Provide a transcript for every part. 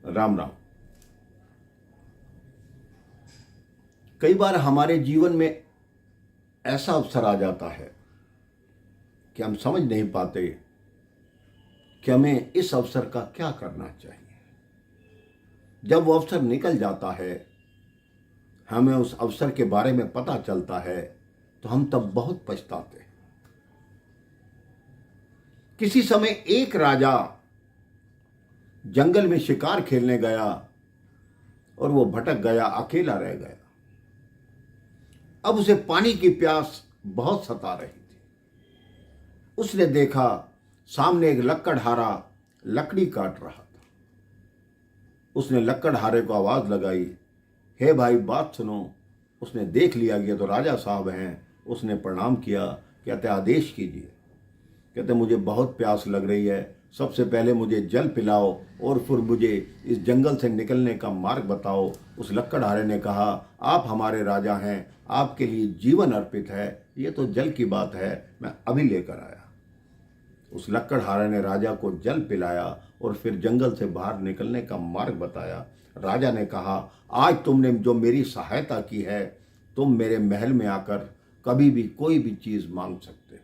राम राम। कई बार हमारे जीवन में ऐसा अवसर आ जाता है कि हम समझ नहीं पाते कि हमें इस अवसर का क्या करना चाहिए। जब वो अवसर निकल जाता है, हमें उस अवसर के बारे में पता चलता है, तो हम तब बहुत पछताते हैं। किसी समय एक राजा जंगल में शिकार खेलने गया और वो भटक गया, अकेला रह गया। अब उसे पानी की प्यास बहुत सता रही थी। उसने देखा सामने एक लकड़हारा लकड़ी काट रहा था। उसने लकड़हारे को आवाज लगाई, हे भाई बात सुनो। उसने देख लिया कि ये तो राजा साहब हैं। उसने प्रणाम किया। कहते आदेश कीजिए। कहते मुझे बहुत प्यास लग रही है, सबसे पहले मुझे जल पिलाओ और फिर मुझे इस जंगल से निकलने का मार्ग बताओ। उस लकड़हारे ने कहा, आप हमारे राजा हैं, आपके लिए जीवन अर्पित है, ये तो जल की बात है, मैं अभी लेकर आया। उस लकड़हारे ने राजा को जल पिलाया और फिर जंगल से बाहर निकलने का मार्ग बताया। राजा ने कहा, आज तुमने जो मेरी सहायता की है, तुम मेरे महल में आकर कभी भी कोई भी चीज मांग सकते हो।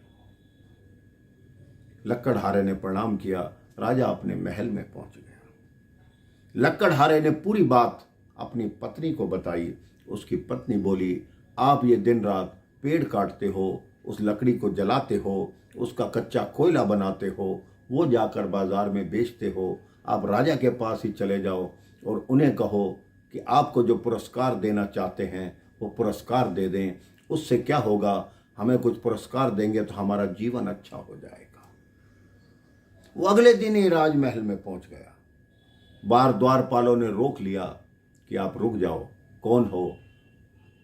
लकड़हारे ने प्रणाम किया। राजा अपने महल में पहुंच गया। लकड़हारे ने पूरी बात अपनी पत्नी को बताई। उसकी पत्नी बोली, आप ये दिन रात पेड़ काटते हो, उस लकड़ी को जलाते हो, उसका कच्चा कोयला बनाते हो, वो जाकर बाजार में बेचते हो। आप राजा के पास ही चले जाओ और उन्हें कहो कि आपको जो पुरस्कार देना चाहते हैं वो पुरस्कार दे दें। उससे क्या होगा, हमें कुछ पुरस्कार देंगे तो हमारा जीवन अच्छा हो जाएगा। वो अगले दिन ही राजमहल में पहुंच गया। बाहर द्वारपालों ने रोक लिया कि आप रुक जाओ। कौन हो?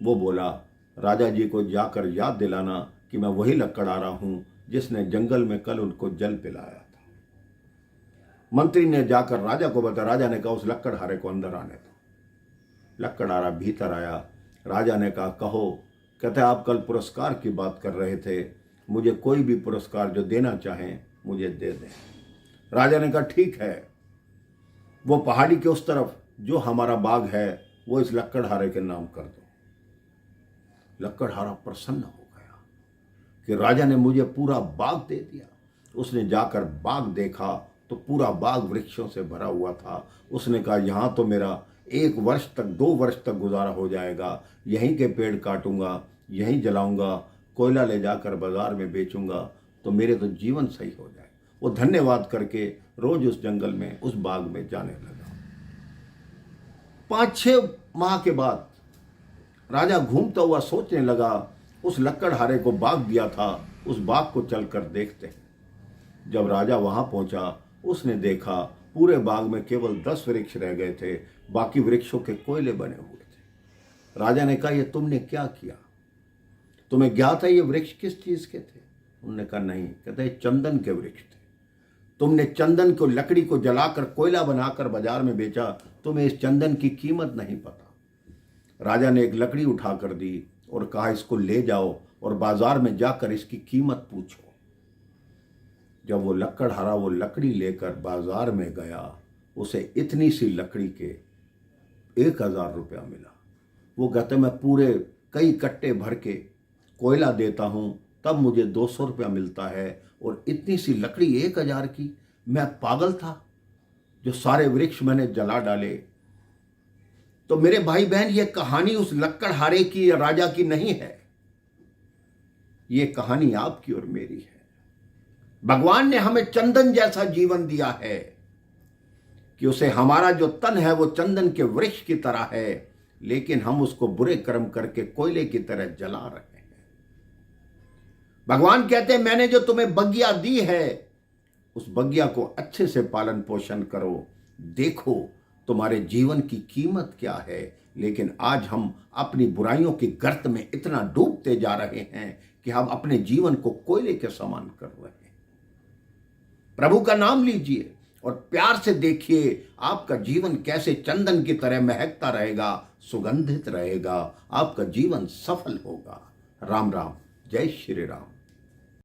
वो बोला, राजा जी को जाकर याद दिलाना कि मैं वही लकड़हारा हूं जिसने जंगल में कल उनको जल पिलाया था। मंत्री ने जाकर राजा को बताया। राजा ने कहा, उस लकड़हारे को अंदर आने दो। लकड़हारा भीतर आया। राजा ने कहा, कहो। कहते, आप कल पुरस्कार की बात कर रहे थे, मुझे कोई भी पुरस्कार जो देना चाहें मुझे दे दें। राजा ने कहा, ठीक है, वो पहाड़ी के उस तरफ जो हमारा बाग है वो इस लकड़हारे के नाम कर दो। लकड़हारा प्रसन्न हो गया कि राजा ने मुझे पूरा बाग दे दिया। उसने जाकर बाग देखा तो पूरा बाग वृक्षों से भरा हुआ था। उसने कहा, यहां तो मेरा 1 वर्ष तक 2 वर्ष तक गुजारा हो जाएगा। यहीं के पेड़ काटूंगा, यहीं जलाऊंगा, कोयला ले जाकर बाजार में बेचूंगा, तो मेरे तो जीवन सही हो जाए। वो धन्यवाद करके रोज उस जंगल में, उस बाग में जाने लगा। 5-6 माह के बाद राजा घूमता हुआ सोचने लगा, उस लकड़हारे को बाग दिया था, उस बाग को चलकर देखते हैं। जब राजा वहां पहुंचा, उसने देखा पूरे बाग में केवल 10 वृक्ष रह गए थे, बाकी वृक्षों के कोयले बने हुए थे। राजा ने कहा, ये तुमने क्या किया? तुम्हें ज्ञात है ये वृक्ष किस चीज के थे? उन्होंने कहा, नहीं। कहते, चंदन के वृक्ष थे। तुमने चंदन को, लकड़ी को जलाकर कोयला बनाकर बाजार में बेचा, तुम्हें इस चंदन की कीमत नहीं पता। राजा ने एक लकड़ी उठाकर दी और कहा, इसको ले जाओ और बाजार में जाकर इसकी कीमत पूछो। जब वो लकड़हारा वो लकड़ी लेकर बाजार में गया, उसे इतनी सी लकड़ी के 1000 रुपया मिला। वो कहते, मैं पूरे कई कट्टे भर के कोयला देता हूं तब मुझे 200 रुपया मिलता है, और इतनी सी लकड़ी 1000 की? मैं पागल था जो सारे वृक्ष मैंने जला डाले। तो मेरे भाई बहन, ये कहानी उस लकड़हारे की या राजा की नहीं है, ये कहानी आपकी और मेरी है। भगवान ने हमें चंदन जैसा जीवन दिया है कि उसे, हमारा जो तन है वो चंदन के वृक्ष की तरह है, लेकिन हम उसको बुरे कर्म करके कोयले की तरह जला रहे हैं। भगवान कहते हैं, मैंने जो तुम्हें बगिया दी है, उस बगिया को अच्छे से पालन पोषण करो, देखो तुम्हारे जीवन की कीमत क्या है। लेकिन आज हम अपनी बुराइयों की गर्त में इतना डूबते जा रहे हैं कि हम अपने जीवन को कोयले के समान कर रहे हैं। प्रभु का नाम लीजिए और प्यार से देखिए आपका जीवन कैसे चंदन की तरह महकता रहेगा, सुगंधित रहेगा, आपका जीवन सफल होगा। राम राम, जय श्री राम।